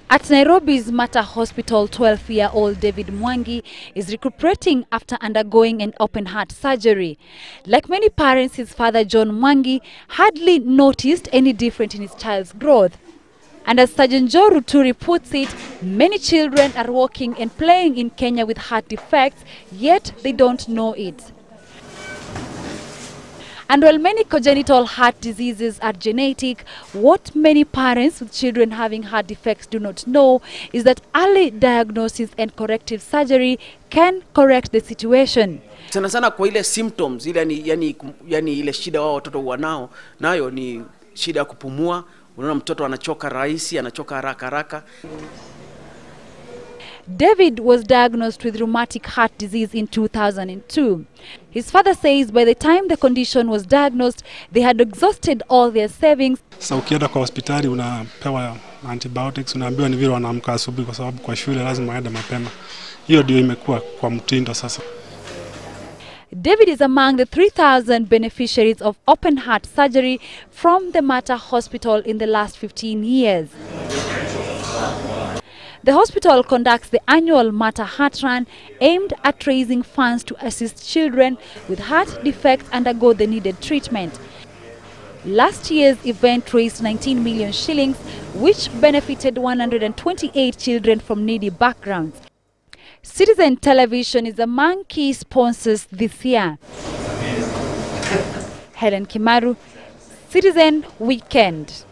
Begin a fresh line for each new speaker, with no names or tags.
At Nairobi's Mater Hospital, 12-year-old David Mwangi is recuperating after undergoing an open-heart surgery. Like many parents, his father, John Mwangi, hardly noticed any difference in his child's growth. And as Surgeon Joe Ruturi puts it, many children are walking and playing in Kenya with heart defects, yet they don't know it. And while many congenital heart diseases are genetic, what many parents with children having heart defects do not know is that early diagnosis and corrective surgery can correct the situation.
Sana sana kwa ile symptoms, yani ile shida wao watoto wanao, nayo ni shida ya kupumua. Unaona mtoto anachoka rahisi, anachoka haraka.
David was diagnosed with rheumatic heart disease in 2002. His father says by the time the condition was diagnosed, they had exhausted all their savings.
Sasa ukienda kwa hospitali unapewa antibiotics, unaambiwa ni vile wanaamka asubuhi kwa sababu kwa shule lazima aende mapema. Hiyo ndio imekuwa kwa mtindo sasa.
David is among the 3,000 beneficiaries of open heart surgery from the Mater Hospital in the last 15 years. The hospital conducts the annual Mater Heart Run aimed at raising funds to assist children with heart defects undergo the needed treatment. Last year's event raised 19 million shillings, which benefited 128 children from needy backgrounds. Citizen Television is among key sponsors this year. Hellen Kimaru, Citizen Weekend.